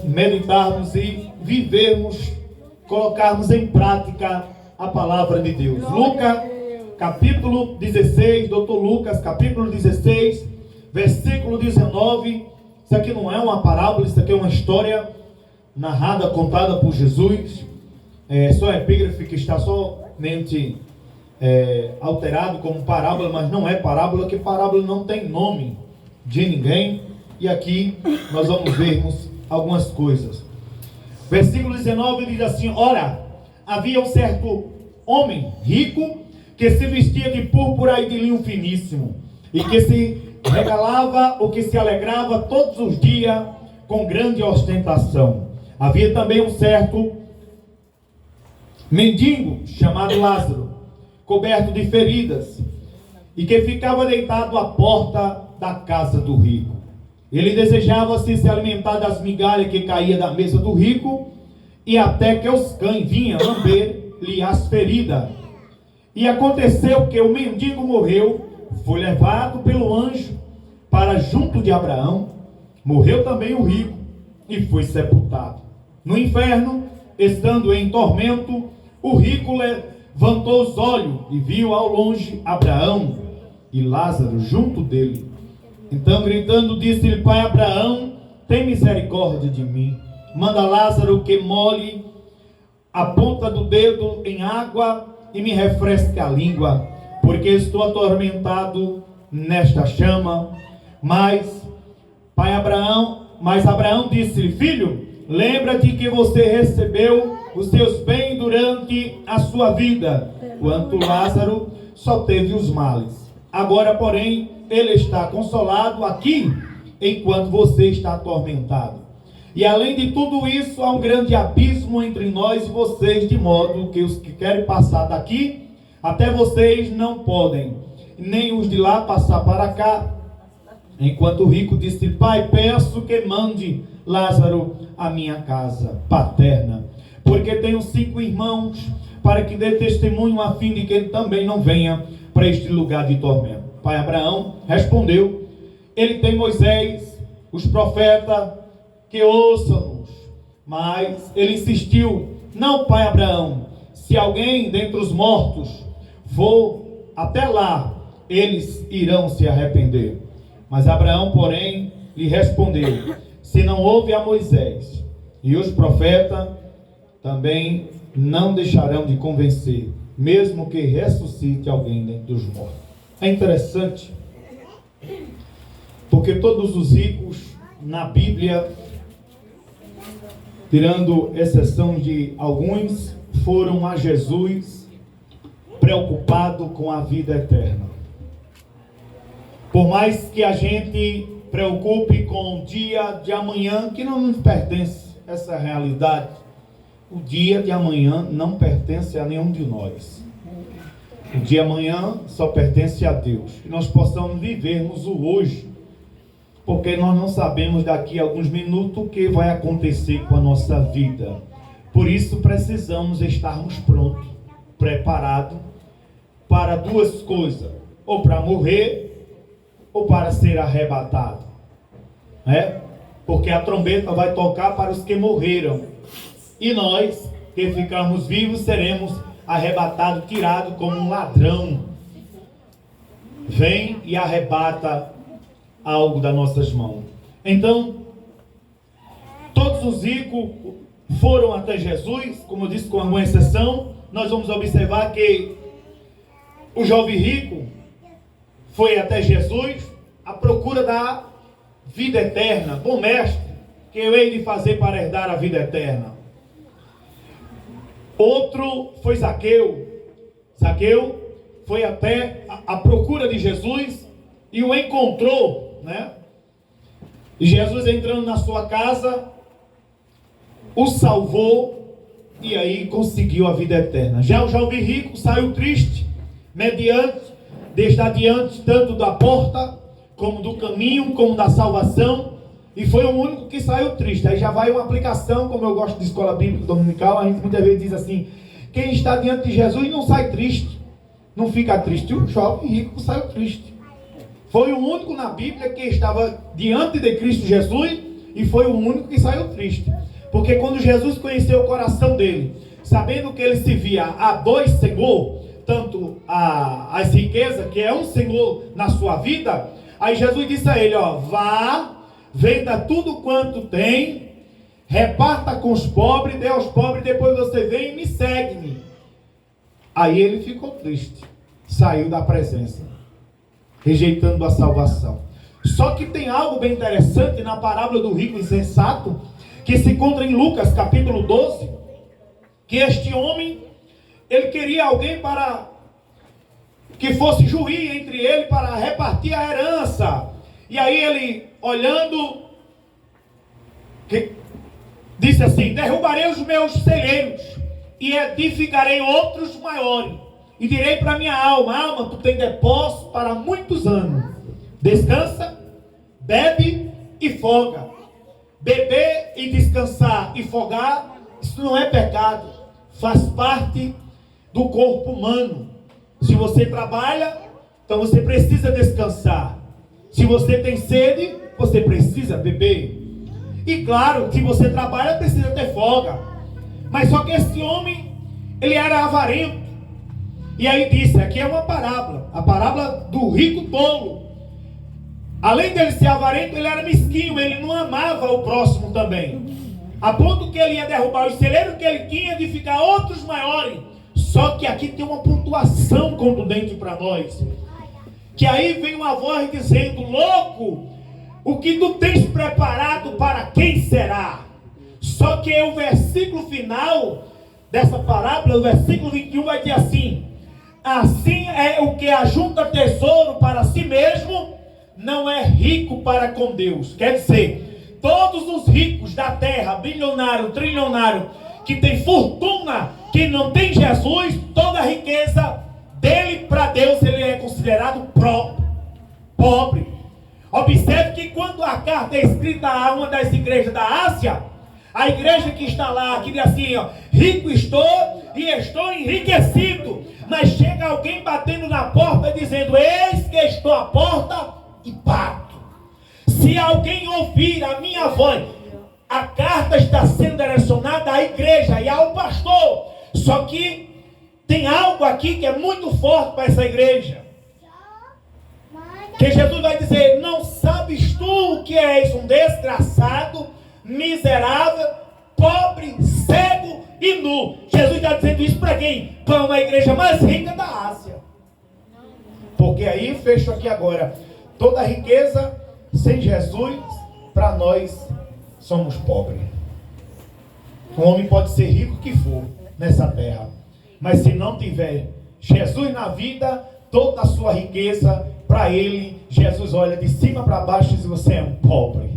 meditarmos e vivermos, colocarmos em prática a palavra de Deus. Lucas, capítulo 16, Dr. Lucas, capítulo 16, versículo 19. Isso aqui não é uma parábola, isso aqui é uma história narrada, contada por Jesus. Só a epígrafe que está somente alterado como parábola, mas não é parábola, que parábola não tem nome de ninguém. E aqui nós vamos vermos algumas coisas. Versículo 19 diz assim: ora, havia um certo homem rico que se vestia de púrpura e de linho finíssimo, e que se regalava ou que se alegrava todos os dias com grande ostentação. Havia também um certo mendigo chamado Lázaro, coberto de feridas, e que ficava deitado à porta da casa do rico. Ele desejava se alimentar das migalhas que caía da mesa do rico, e até que os cães vinham lamber-lhe as feridas. E aconteceu que o mendigo morreu, foi levado pelo anjo para junto de Abraão. Morreu também o rico e foi sepultado. No inferno, estando em tormento, o rico levantou os olhos e viu ao longe Abraão e Lázaro junto dele. Então, gritando, disse-lhe: Pai Abraão, tem misericórdia de mim. Manda Lázaro que molhe a ponta do dedo em água e me refresque a língua, porque estou atormentado nesta chama. Mas Abraão disse-lhe: Filho, lembra-te que você recebeu os seus bens durante a sua vida, quanto Lázaro só teve os males. Agora, porém, ele está consolado aqui, enquanto você está atormentado. E além de tudo isso, há um grande abismo entre nós e vocês, de modo que os que querem passar daqui até vocês não podem, nem os de lá passar para cá. Enquanto o rico disse: Pai, peço que mande Lázaro à minha casa paterna, porque tenho 5 irmãos, para que dê testemunho, a fim de que ele também não venha para este lugar de tormento. Pai Abraão respondeu: ele tem Moisés, os profetas, que ouçam-nos. Mas ele insistiu: não, pai Abraão, se alguém dentre os mortos for até lá, eles irão se arrepender. Mas Abraão, porém, lhe respondeu: se não houve a Moisés e os profetas, também não deixarão de convencer, mesmo que ressuscite alguém dentre os mortos. É interessante, porque todos os ricos na Bíblia, tirando exceção de alguns, foram a Jesus preocupado com a vida eterna. Por mais que a gente preocupe com o dia de amanhã, que não nos pertence, essa realidade, o dia de amanhã não pertence a nenhum de nós. O dia de amanhã só pertence a Deus. Que nós possamos vivermos o hoje, porque nós não sabemos daqui a alguns minutos o que vai acontecer com a nossa vida. Por isso precisamos estarmos prontos, preparados para duas coisas: ou para morrer, ou para ser arrebatado. Porque a trombeta vai tocar para os que morreram, e nós que ficarmos vivos seremos arrebatados, tirados como um ladrão vem e arrebata algo das nossas mãos. Então, todos os ricos foram até Jesus, como eu disse, com alguma exceção. Nós vamos observar que o jovem rico foi até Jesus à procura da vida eterna. Bom mestre, que eu hei de fazer para herdar a vida eterna? Outro foi Zaqueu. Zaqueu foi até a procura de Jesus e o encontrou, E Jesus, entrando na sua casa, o salvou e aí conseguiu a vida eterna. Já o jovem rico saiu triste, desde adiante, tanto da porta, como do caminho, como da salvação, e foi o único que saiu triste. Aí já vai uma aplicação, como eu gosto de escola bíblica dominical, a gente muitas vezes diz assim: quem está diante de Jesus não sai triste, não fica triste. O jovem rico saiu triste. Foi o único na Bíblia que estava diante de Cristo Jesus, e foi o único que saiu triste. Porque quando Jesus conheceu o coração dele, sabendo que ele se via a dois senhor, tanto as riquezas, que é um senhor na sua vida, aí Jesus disse a ele, ó, vá, venda tudo quanto tem, reparta com os pobres, dê aos pobres, depois você vem e me segue-me. Aí ele ficou triste, saiu da presença, rejeitando a salvação. Só que tem algo bem interessante na parábola do rico insensato, que se encontra em Lucas capítulo 12, que este homem, ele queria alguém para que fosse juiz entre ele para repartir a herança. E aí ele, olhando, disse assim, derrubarei os meus celeiros e edificarei outros maiores. E direi para minha alma, alma, tu tem depósito para muitos anos. Descansa, bebe e folga. Beber e descansar e folgar, isso não é pecado. Faz parte do corpo humano. Se você trabalha, então você precisa descansar. Se você tem sede, você precisa beber. E claro, se você trabalha, precisa ter folga. Mas só que esse homem, ele era avarento. E aí disse, aqui é uma parábola, a parábola do rico tolo. Além dele ser avarento, ele era mesquinho, ele não amava o próximo também. A ponto que ele ia derrubar os celeiros que ele tinha de ficar outros maiores. Só que aqui tem uma pontuação contundente para nós. Que aí vem uma voz dizendo, louco, o que tu tens preparado para quem será? Só que o versículo final dessa parábola, o versículo 21 vai dizer assim, assim é o que ajunta tesouro para si mesmo, não é rico para com Deus. Quer dizer, todos os ricos da terra, bilionário, trilionário, que tem fortuna, que não tem Jesus, toda a riqueza dele para Deus, ele é considerado pobre. Observe que quando a carta é escrita a uma das igrejas da Ásia, a igreja que está lá, que diz assim, ó, rico estou e estou enriquecido. Mas chega alguém batendo na porta dizendo, eis que estou à porta e bato. Se alguém ouvir a minha voz, a carta está sendo direcionada à igreja e ao pastor. Só que tem algo aqui que é muito forte para essa igreja. Que Jesus vai dizer, não sabes tu que és um desgraçado, miserável, pobre, cego e nu. Jesus está dizendo isso para quem? Para uma igreja mais rica da Ásia. Porque aí, fecho aqui agora, toda a riqueza sem Jesus, para nós, somos pobres. Um homem pode ser rico que for nessa terra, mas se não tiver Jesus na vida, toda a sua riqueza, para ele, Jesus olha de cima para baixo e diz, você é um pobre.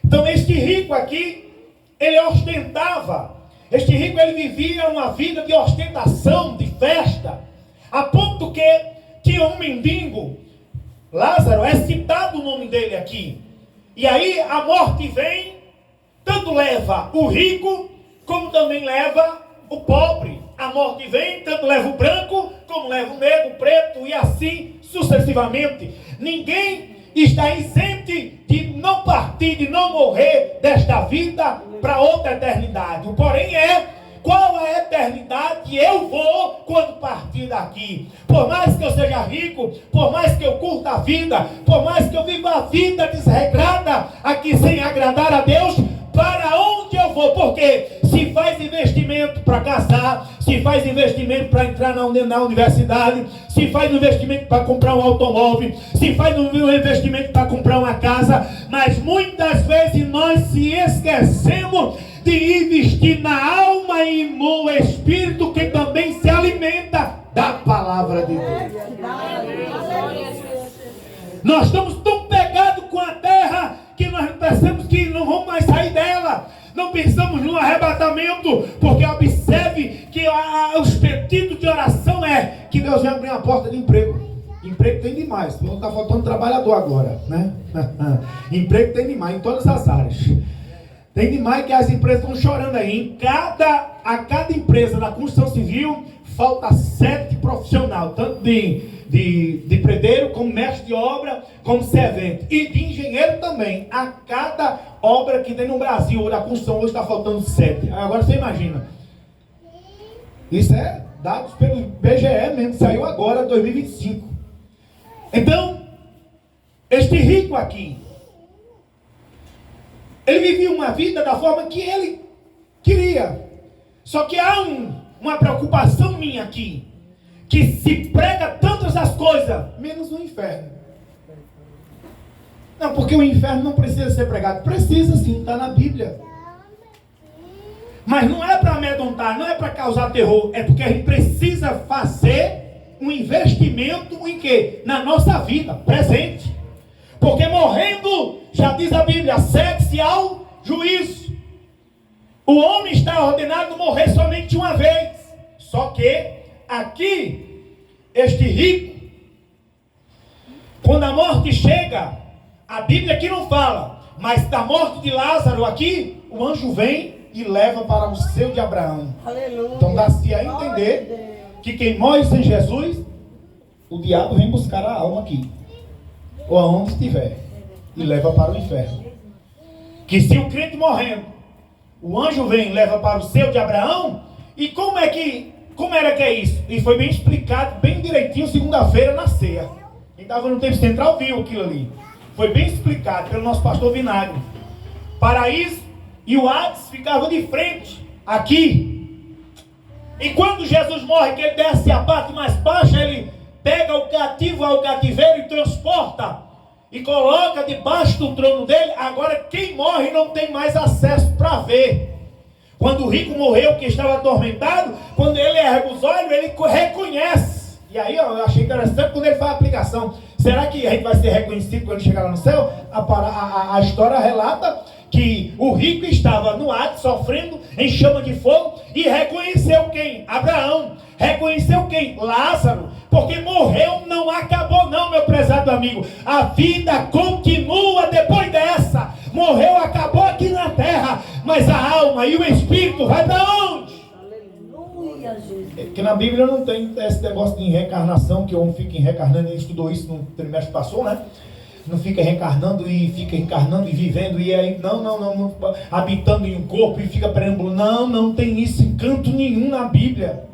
Então este rico aqui, ele ostentava, este rico ele vivia uma vida de ostentação, de festa, a ponto que tinha um mendigo, Lázaro, é citado o nome dele aqui, e aí a morte vem, tanto leva o rico, como também leva o pobre. A morte vem, tanto leva o branco, como leva o negro, o preto, e assim sucessivamente. Ninguém está isente de não partir, de não morrer desta vida para outra eternidade. O porém é, qual a eternidade que eu vou quando partir daqui? Por mais que eu seja rico, por mais que eu curta a vida, por mais que eu viva a vida desregrada, aqui sem agradar a Deus, para onde eu vou? Porque se faz investimento para casar, se faz investimento para entrar na universidade, se faz investimento para comprar um automóvel, se faz um investimento para comprar uma casa, mas muitas vezes nós se esquecemos de investir na alma e no espírito, que também se alimenta da palavra de Deus. Nós estamos tão pegados com a terra que nós pensamos que não vamos mais sair dela. Não pensamos no arrebatamento, porque observe que os pedidos de oração é que Deus venha abrir uma porta de emprego. Emprego tem demais, não está faltando trabalhador agora, né? Emprego tem demais em todas as áreas. Tem demais que as empresas estão chorando aí. A cada empresa da construção civil falta 7 profissionais, tanto de de predeiro, como mestre de obra, como servente. E de engenheiro também. A cada obra que tem no Brasil, da construção, hoje está faltando 7. Agora você imagina. Isso é dados pelo IBGE mesmo, saiu agora, 2025. Então, este rico aqui, ele vivia uma vida da forma que ele queria. Só que há uma preocupação minha aqui, que se prega tantas as coisas, menos o inferno. Não, porque o inferno não precisa ser pregado. Precisa sim, está na Bíblia. Mas não é para amedrontar, não é para causar terror, é porque a gente precisa fazer um investimento em quê? Na nossa vida, presente. Porque morrendo, já diz a Bíblia, segue-se ao juízo. O homem está ordenado a morrer somente uma vez. Só que, aqui, este rico, quando a morte chega, a Bíblia aqui não fala, mas da morte de Lázaro aqui, o anjo vem e leva para o seio de Abraão. Aleluia. Então dá-se a entender que quem morre sem Jesus, o diabo vem buscar a alma aqui, ou aonde estiver, e leva para o inferno. Que se o crente morrendo, o anjo vem e leva para o seio de Abraão. E como era que é isso? E foi bem explicado, bem direitinho, segunda-feira na ceia. Quem estava no tempo central viu aquilo ali. Foi bem explicado pelo nosso pastor Vinagre. Paraíso e o Hades ficavam de frente, aqui. E quando Jesus morre, que ele desce a parte mais baixa, ele pega o cativo ao cativeiro e transporta, e coloca debaixo do trono dele. Agora quem morre não tem mais acesso para ver. Quando o rico morreu, que estava atormentado, quando ele ergue os olhos, ele reconhece. E aí eu achei interessante quando ele faz a aplicação. Será que a gente vai ser reconhecido quando chegar lá no céu? A história relata que o rico estava no Hades, sofrendo em chama de fogo, e reconheceu quem? Abraão. Reconheceu quem? Lázaro. Porque morreu, não acabou não, meu prezado amigo. A vida continua depois dessa. Morreu, acabou aqui na terra, mas a alma e o espírito vai para onde? Aleluia, Jesus. É que na Bíblia não tem esse negócio de reencarnação, que o homem fica reencarnando. Ele estudou isso no trimestre que passou, né? Não fica reencarnando e vivendo, e aí, não, habitando em um corpo e fica perambulando. Não tem isso em canto nenhum na Bíblia.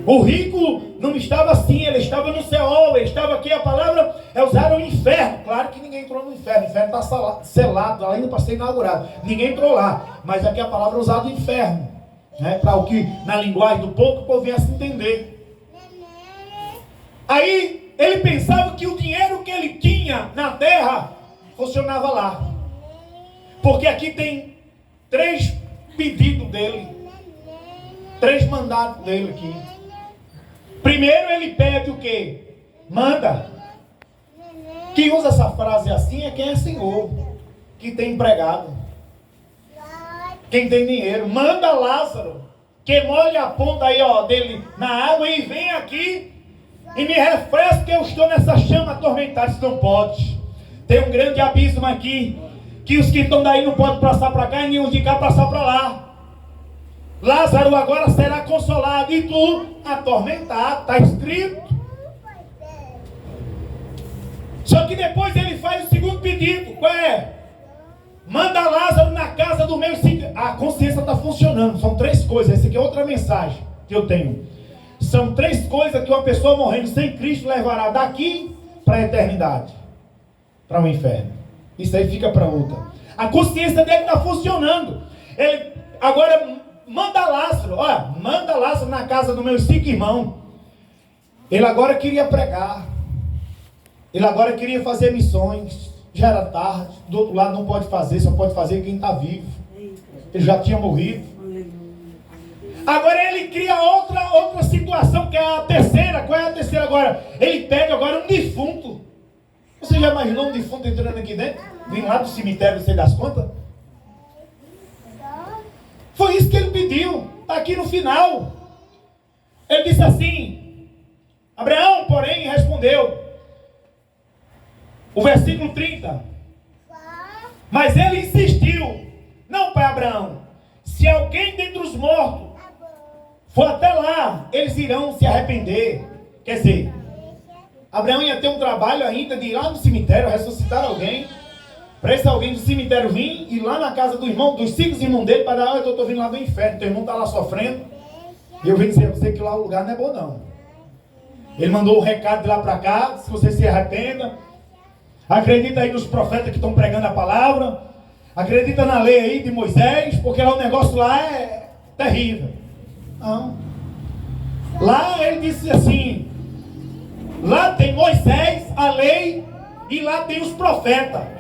O rico não estava assim, ele estava no céu, ele estava aqui, a palavra é usar o inferno. Claro que ninguém entrou no inferno, o inferno está selado, ainda para ser inaugurado. Ninguém entrou lá, mas aqui a palavra é usada o inferno, né? Para o que na linguagem do povo, o povo viesse entender. Aí ele pensava que o dinheiro que ele tinha na terra funcionava lá, porque aqui tem 3 pedidos dele, 3 mandatos dele aqui. Primeiro ele pede o quê? Manda. Quem usa essa frase assim é quem é senhor, que tem empregado, quem tem dinheiro. Manda Lázaro, que molhe a ponta aí, dele na água, e vem aqui e me refresca, porque eu estou nessa chama atormentada. Isso não pode. Tem um grande abismo aqui, que os que estão daí não podem passar para cá, e nem os de cá passar para lá. Lázaro agora será consolado, e tu atormentado, está escrito. Só que depois ele faz o segundo pedido. Qual é? Manda Lázaro na casa do meu. A consciência está funcionando. São 3 coisas. Essa aqui é outra mensagem que eu tenho. São 3 coisas que uma pessoa morrendo sem Cristo levará daqui para a eternidade, para o inferno. Isso aí fica para outra. A consciência dele está funcionando. Ele agora manda Lázaro. Olha, manda Lázaro na casa dos meus 5 irmãos. Ele agora queria pregar. Ele agora queria fazer missões. Já era tarde. Do outro lado não pode fazer, só pode fazer quem está vivo. Ele já tinha morrido. Agora ele cria outra situação, que é a terceira. Qual é a terceira agora? Ele pede agora um defunto. Você já imaginou um defunto entrando aqui dentro? Vem lá do cemitério, não sei das contas. Foi isso que ele pediu. Está aqui no final. Ele disse assim: Abraão, porém, respondeu. O versículo 30. Mas ele insistiu: não, pai Abraão, se alguém dentre os mortos for até lá, eles irão se arrepender. Quer dizer, Abraão ia ter um trabalho ainda de ir lá no cemitério ressuscitar alguém, para esse alguém do cemitério vir e ir lá na casa do irmão, dos 5 irmãos dele, para dar, eu estou vindo lá do inferno, teu irmão está lá sofrendo, e eu vim dizer a você que lá o lugar não é bom não. Ele mandou um recado de lá para cá, se você se arrependa, acredita aí nos profetas que estão pregando a palavra, acredita na lei aí de Moisés, porque lá o negócio lá é terrível. Não. Lá ele disse assim, lá tem Moisés, a lei, e lá tem os profetas.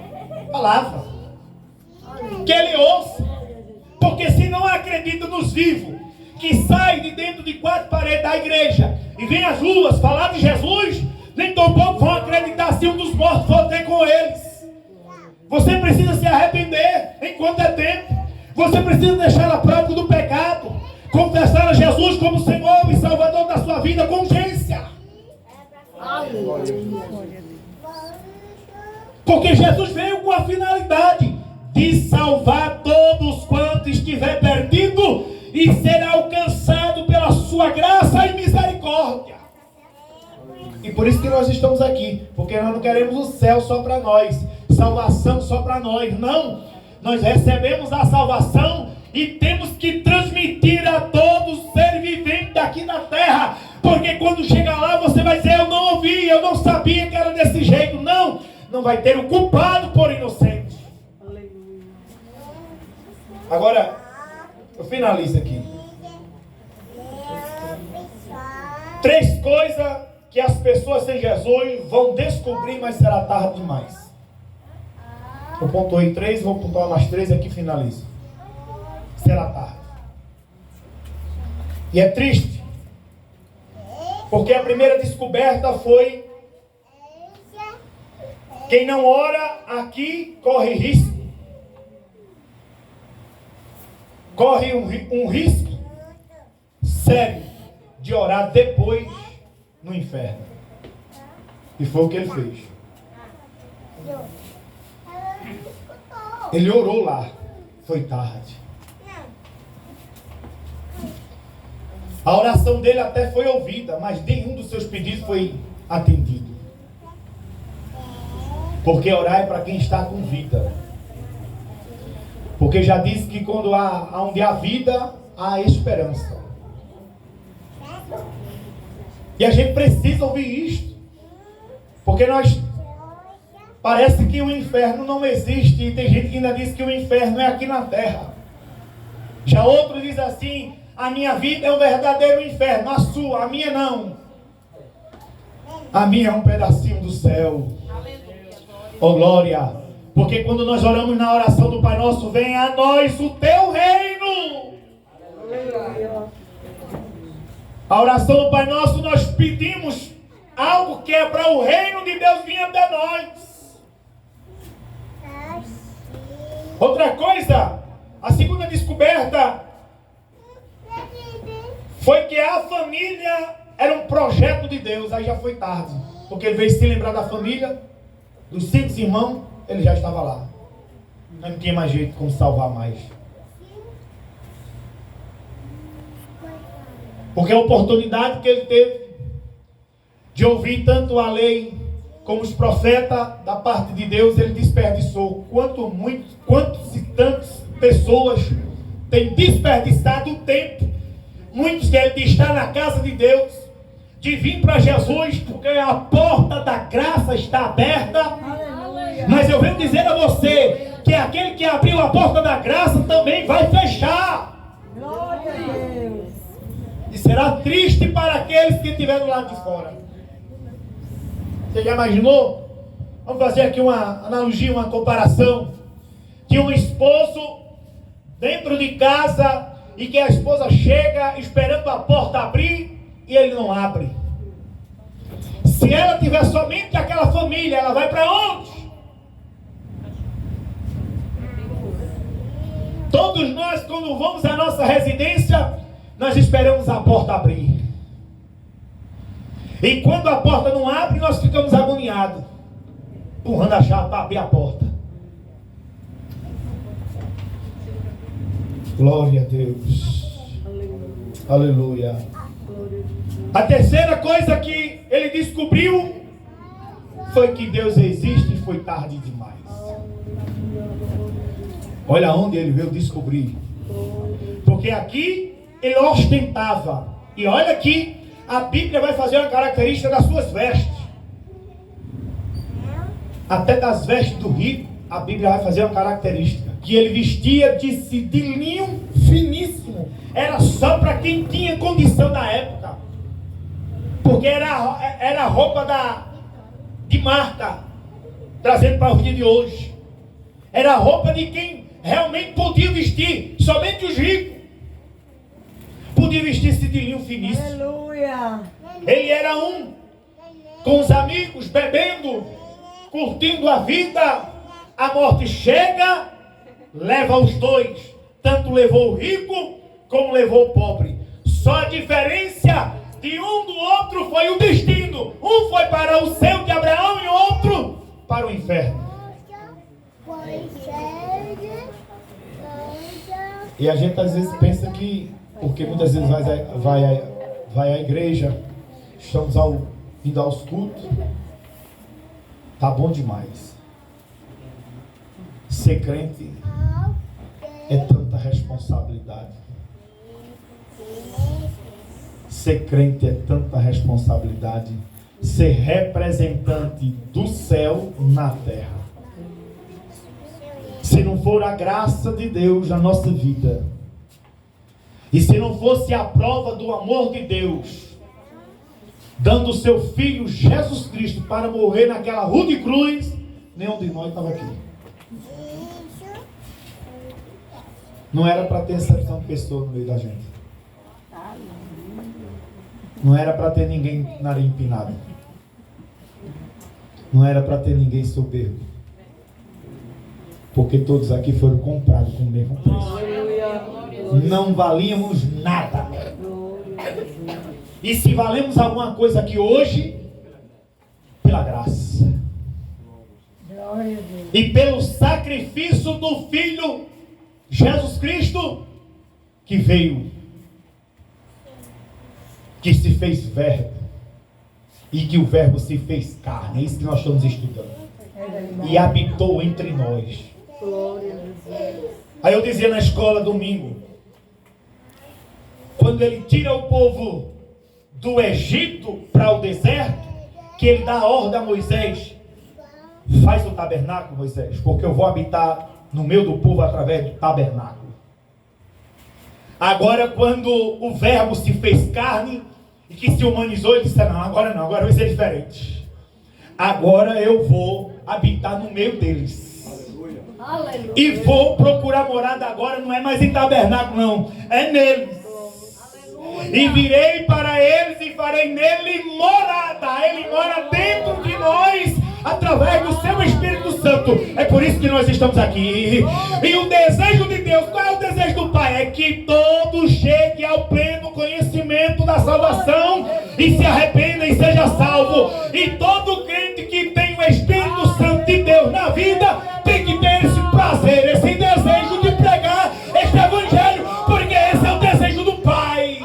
Palavra. Que ele ouça. Porque se não acredita nos vivos, que sai de dentro de 4 paredes da igreja e vem às ruas falar de Jesus, nem tão pouco vão acreditar se um dos mortos for ter com eles. Você precisa se arrepender enquanto é tempo. Você precisa deixar a prática do pecado, confessar a Jesus como Senhor e Salvador da sua vida com urgência. Porque Jesus veio com a finalidade de salvar todos quantos estiver perdido e ser alcançado pela sua graça e misericórdia. E por isso que nós estamos aqui, porque nós não queremos o céu só para nós, salvação só para nós, não. Nós recebemos a salvação e temos que transmitir a todos ser vivente aqui na terra, porque quando chegar lá você vai dizer, eu não ouvi, eu não sabia que era desse jeito. Não vai ter o culpado por inocente. Agora eu finalizo aqui. 3 coisas que as pessoas sem Jesus vão descobrir, mas será tarde demais. Eu pontuei 3, vou pontuar mais 3 e aqui finalizo. Será tarde. E é triste, porque a primeira descoberta foi: quem não ora aqui corre risco. Corre um risco sério de orar depois no inferno. E foi o que ele fez. Ele orou lá. Foi tarde. A oração dele até foi ouvida, mas nenhum dos seus pedidos foi atendido. Porque orar é para quem está com vida. Porque já disse que quando onde há vida, há esperança. E a gente precisa ouvir isto. Porque parece que o inferno não existe. E tem gente que ainda diz que o inferno é aqui na terra. Já outro diz assim, a minha vida é um verdadeiro inferno. A sua, a minha não. A minha é um pedacinho do céu. Oh glória. Porque quando nós oramos na oração do Pai Nosso, venha a nós o teu reino. A oração do Pai Nosso, nós pedimos algo que é para o reino de Deus vir até nós. Outra coisa, a segunda descoberta foi que a família era um projeto de Deus. Aí já foi tarde, porque ele veio se lembrar da família, dos 5 irmãos. Ele já estava lá. Não tinha mais jeito como salvar mais. Porque a oportunidade que ele teve de ouvir tanto a lei como os profetas da parte de Deus, ele desperdiçou. Quantos e tantas pessoas têm desperdiçado o tempo, muitos deles, de estar na casa de Deus, de vir para Jesus, porque a porta da graça está aberta. Mas eu venho dizer a você que aquele que abriu a porta da graça também vai fechar. Glória a Deus. E será triste para aqueles que estiverem do lado de fora. Você já imaginou? Vamos fazer aqui uma analogia, uma comparação. De um esposo dentro de casa e que a esposa chega esperando a porta abrir e ele não abre. Se ela tiver somente aquela família, ela vai para onde? Todos nós, quando vamos à nossa residência, nós esperamos a porta abrir. E quando a porta não abre, nós ficamos agoniados, empurrando a chave para abrir a porta. Glória a Deus. Aleluia. Aleluia. A terceira coisa que ele descobriu foi que Deus existe e foi tarde demais. Olha onde ele veio descobrir. Porque aqui ele ostentava. E olha aqui, a Bíblia vai fazer uma característica das suas vestes. Até das vestes do rico, a Bíblia vai fazer uma característica. Que ele vestia de linho finíssimo. Era só para quem tinha condição na época. Porque era a roupa de Marta, trazendo para o dia de hoje. Era a roupa de quem realmente podia vestir. Somente os ricos podiam vestir esse de linho finíssimo. Aleluia. Ele era com os amigos, bebendo, curtindo a vida. A morte chega, leva os dois. Tanto levou o rico, como levou o pobre. Só a diferença de um do outro foi o destino. Um foi para o céu de Abraão e o outro para o inferno. E a gente às vezes pensa que, porque muitas vezes vai à igreja, estamos indo aos cultos, tá bom demais. Ser crente é tanta responsabilidade. Ser crente é tanta responsabilidade. Ser representante do céu na terra. Se não for a graça de Deus na nossa vida, e se não fosse a prova do amor de Deus, dando o seu Filho Jesus Cristo para morrer naquela rude cruz, nenhum de nós estava aqui. Não era para ter exceção de pessoa no meio da gente. Não era para ter ninguém nariz empinado. Não era para ter ninguém soberbo. Porque todos aqui foram comprados com o mesmo preço. Não valíamos nada. E se valemos alguma coisa aqui hoje, pela graça. E pelo sacrifício do Filho Jesus Cristo, que veio, que se fez verbo, e que o verbo se fez carne. É isso que nós estamos estudando. E habitou entre nós. Aí eu dizia na escola domingo, quando ele tira o povo do Egito para o deserto, que ele dá a ordem a Moisés: faz o tabernáculo, Moisés, porque eu vou habitar no meio do povo através do tabernáculo. Agora, quando o verbo se fez carne e que se humanizou, ele disse: não, agora vai ser diferente. Agora eu vou habitar no meio deles. Aleluia. E vou procurar morada agora, não é mais em tabernáculo, não, é neles. Aleluia. E virei para eles e farei nele morada. Ele mora dentro de nós através do seu Espírito Santo. É por isso que nós estamos aqui. E o desejo de Deus, qual é o desejo do Pai? É que todos cheguem ao pleno conhecimento da salvação e se arrependa e seja salvo. E todo crente que tem o Espírito Santo de Deus na vida tem que ter esse prazer, esse desejo de pregar este evangelho, porque esse é o desejo do Pai.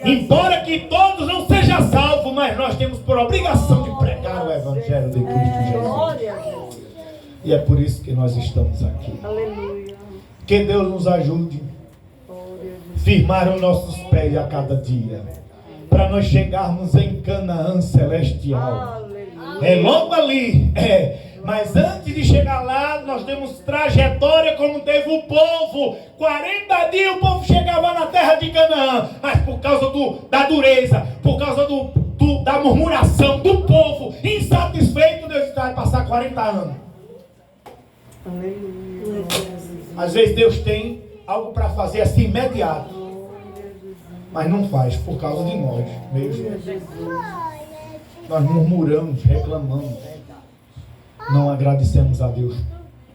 Embora que todos não sejam salvos, mas nós temos por obrigação de pregar o evangelho de Cristo Jesus. E é por isso que nós estamos aqui. Que Deus nos ajude a firmar os nossos pés a cada dia, para nós chegarmos em Canaã celestial. É logo ali, mas antes de chegar lá, nós temos trajetória como teve o povo. 40 dias o povo chegava na terra de Canaã, mas por causa da dureza, por causa da murmuração do povo insatisfeito, Deus vai passar 40 anos. Às vezes Deus tem algo para fazer assim imediato, mas não faz por causa de nós mesmo. Nós murmuramos, reclamamos, não agradecemos a Deus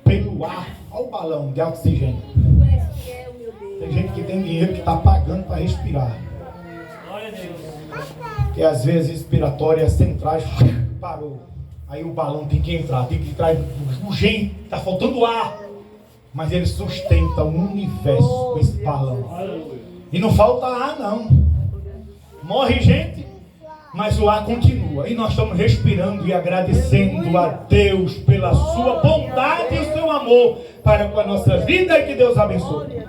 pelo ar. Olha o balão de oxigênio. Tem gente que tem dinheiro que está pagando para respirar. Que às vezes respiratórias centrais parou. Aí o balão tem que entrar urgente, está faltando ar. Mas ele sustenta o universo com esse balão. E não falta ar, não. Morre gente, mas o ar continua. E nós estamos respirando e agradecendo a Deus pela sua bondade e o seu amor para com a nossa vida. E que Deus abençoe.